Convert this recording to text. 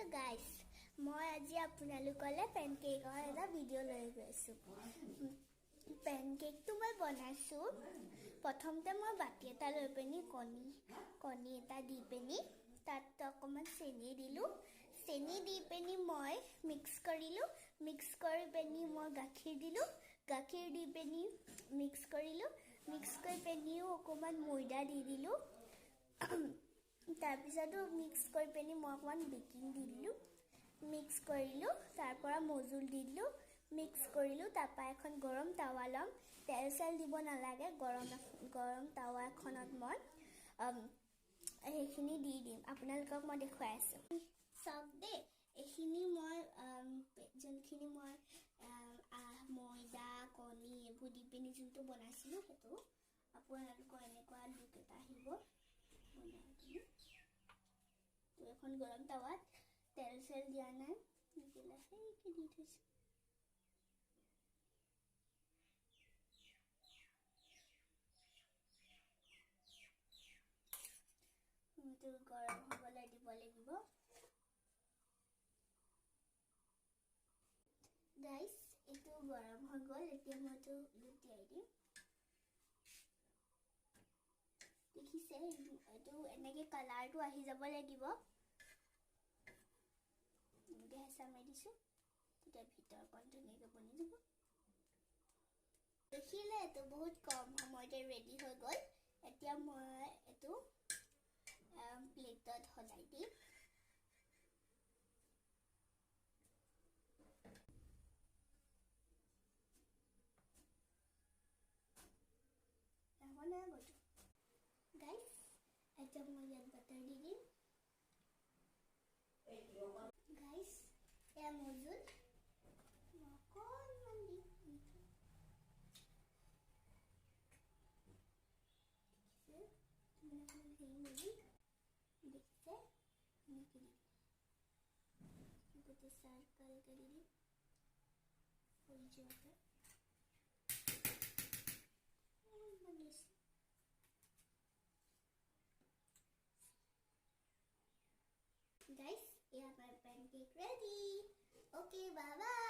Hello guys, মই আজি আপোনালোকলে পেনকেকৰ এটা ভিডিও লৈ গৈছো। পেনকেকটো মই বনাইছো। প্ৰথমতে মই বাটি এটা লৈ পেনি কণী এটা দি পেনি তাত অকমান চেনি দিলো। চেনি দি পেনি মই মিক্স কৰি পেনি মই গাখীৰ দিলো। গাখীৰ দি পেনি মিক্স কৰি পেনিও অকমান ময়দা দি দিলো। তাৰপিছতো মিক্স কৰি পেনি মই অকমান বেকিং দি দিলো। মিক্স কৰিলো, তাৰ পৰা মজুল দি দিলো। মিক্স কৰিলো, তাৰপা এখন গৰম তাৱা লম। তেল চেল দিব নালাগে। গৰম তাৱা এখনত মই এইখিনি দি দিম। আপোনালোকক মই দেখুৱাই আছো। চাওক দে, এইখিনি মই যোনখিনি মই ময়দা কণী এইবোৰ দি পেনি যোনটো বনাইছিলো সেইটো আপোনালোকৰ এনেকুৱা লুক এটা আহিব। তো এখন গৰম তাৱাত তেল চেল দিয়া নাই, লাহেকে দি থৈছো। তো গৰম হ'বলৈ দিব লাগিব। গাইস, এইটো গৰম হৈ গ'ল। এতিয়া মইতো লুটিয়াই দিম। দেখিছে, এইটো এনেকে কালাৰটো আহি যাব লাগিব। হেঁচা মাৰি দিছো, তেতিয়া ভিতৰখন ধুনীয়াকে বনি যাব। দেখিলে এইটো বহুত কম সময়তে ৰেডি হৈ গ'ল। এতিয়া মই এইটো প্লেটত সজাই দিম। গাইস, এতিয়া মই ইয়াত বাটাৰ দি দিম। গাইস, এয়া মজুল অকণমান দিম। দেখিছে, গোটে চাৰ্কল কৰি দিম। Guys, yeah, my pancake ready. Okay, bye bye.